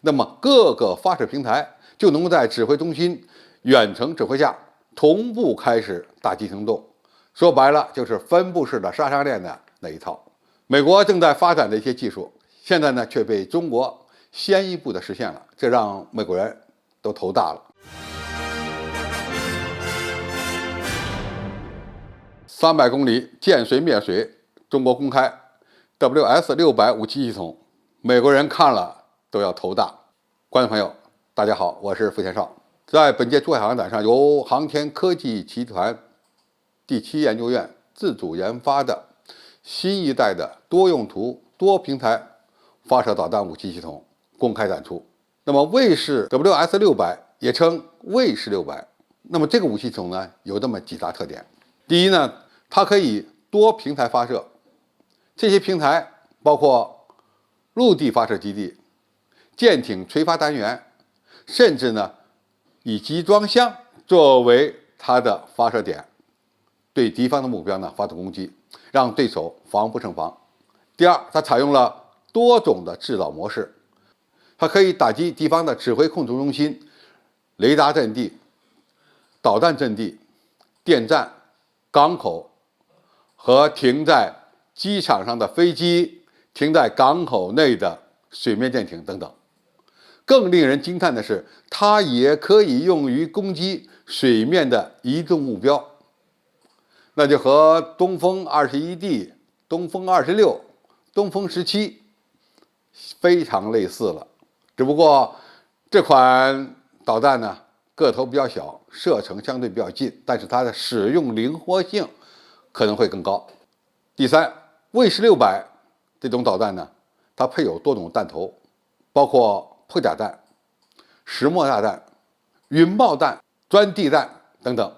那么各个发射平台就能够在指挥中心远程指挥下同步开始打击行动。说白了，就是分布式的杀伤链的那一套。美国正在发展的一些技术，现在呢却被中国先一步的实现了，这让美国人都头大了。300公里见水灭水，中国公开 WS-600武器系统，美国人看了都要头大。观众朋友，大家好，我是付前少。在本届珠海航展上，由航天科技集团第7研究院自主研发的新一代的多用途多平台发射导弹武器系统公开展出。那么卫士 WS-600也称卫士600，那么这个武器系统呢有这么几大特点。第一呢，它可以多平台发射，这些平台包括陆地发射基地、舰艇垂发单元，甚至呢以集装箱作为它的发射点，对敌方的目标呢发动攻击，让对手防不胜防。第二，它采用了多种的制导模式，它可以打击敌方的指挥控制中心、雷达阵地、导弹阵地、电站、港口和停在机场上的飞机、停在港口内的水面舰艇等等。更令人惊叹的是，它也可以用于攻击水面的移动目标，那就和东风21D、东风26、东风17非常类似了。只不过这款导弹呢个头比较小，射程相对比较近，但是它的使用灵活性可能会更高。第三，卫士600这种导弹呢，它配有多种弹头，包括破甲弹、石墨大弹、云爆弹、钻地弹等等。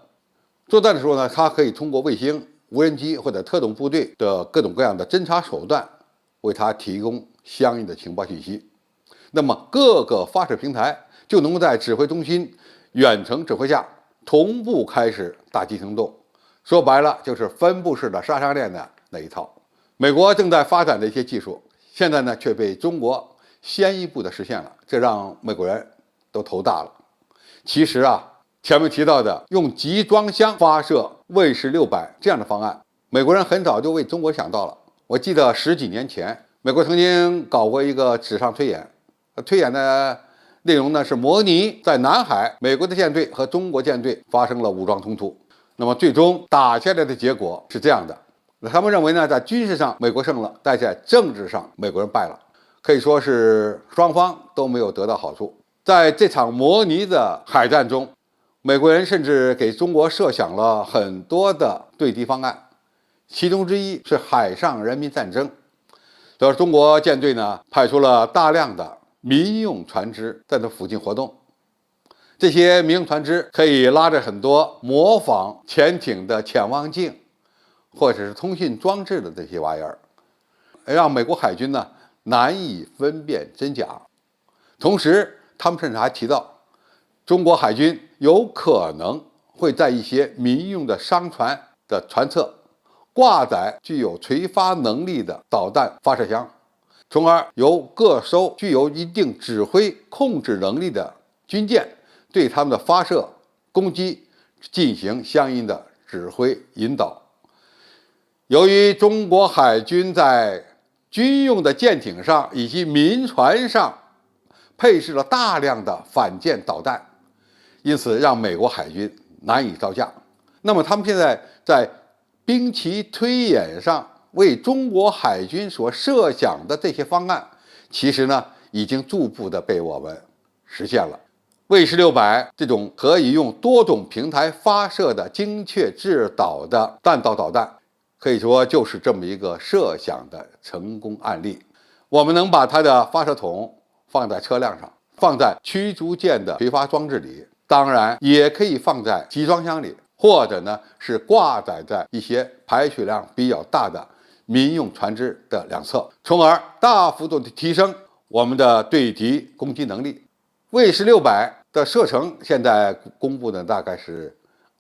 作战的时候呢，它可以通过卫星、无人机或者特种部队的各种各样的侦察手段，为它提供相应的情报信息。那么各个发射平台就能够在指挥中心远程指挥下同步开始打击行动。说白了，就是分布式的杀伤链的那一套。美国正在发展的一些技术，现在呢却被中国先一步的实现了，这让美国人都头大了。其实啊，前面提到的用集装箱发射卫士600这样的方案，美国人很早就为中国想到了。我记得10几年前，美国曾经搞过一个纸上推演，推演的内容呢是模拟在南海美国的舰队和中国舰队发生了武装冲突。那么最终打下来的结果是这样的，他们认为呢，在军事上美国胜了，但在政治上美国人败了，可以说是双方都没有得到好处。在这场模拟的海战中，美国人甚至给中国设想了很多的对敌方案，其中之一是海上人民战争。中国舰队呢派出了大量的民用船只在这附近活动，这些民用船只可以拉着很多模仿潜艇的潜望镜或者是通讯装置的这些玩意儿，让美国海军呢难以分辨真假。同时他们甚至还提到，中国海军有可能会在一些民用的商船的船侧挂载具有垂发能力的导弹发射箱，从而由各艘具有一定指挥控制能力的军舰对他们的发射攻击进行相应的指挥引导。由于中国海军在军用的舰艇上以及民船上配置了大量的反舰导弹，因此让美国海军难以招架。那么他们现在在兵棋推演上为中国海军所设想的这些方案，其实呢已经逐步的被我们实现了。卫士600这种可以用多种平台发射的精确制导的弹道导弹，可以说就是这么一个设想的成功案例。我们能把它的发射筒放在车辆上，放在驱逐舰的垂发装置里，当然也可以放在集装箱里，或者呢是挂载在一些排水量比较大的民用船只的两侧，从而大幅度的提升我们的对敌攻击能力。卫士600的射程现在公布的大概是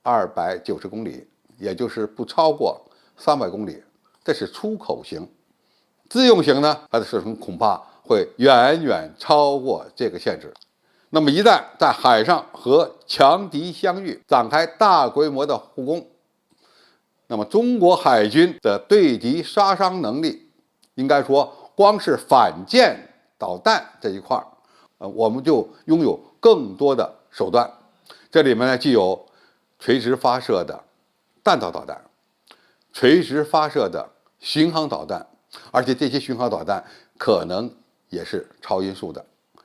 290公里，也就是不超过300公里，这是出口型。自用型呢，它的射程恐怕会会远远超过这个限制。那么一旦在海上和强敌相遇，展开大规模的互攻，那么中国海军的对敌杀伤能力，应该说光是反舰导弹这一块我们就拥有更多的手段。这里面呢，既有垂直发射的弹道导弹、垂直发射的巡航导弹，而且这些巡航导弹可能也是超音速的。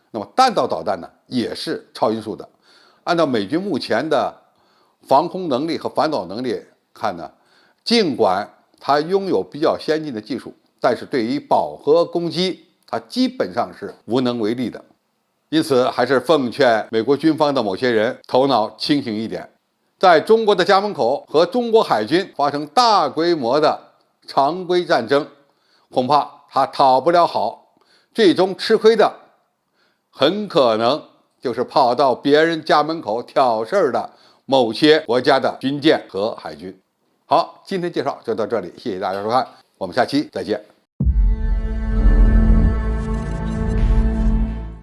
那么弹道导弹呢，也是超音速的。按照美军目前的防空能力和反导能力看呢，尽管它拥有比较先进的技术，但是对于饱和攻击，它基本上是无能为力的。因此，还是奉劝美国军方的某些人头脑清醒一点，在中国的家门口和中国海军发生大规模的常规战争，恐怕他讨不了好，最终吃亏的很可能就是跑到别人家门口挑事儿的某些国家的军舰和海军。好，今天介绍就到这里，谢谢大家收看，我们下期再见。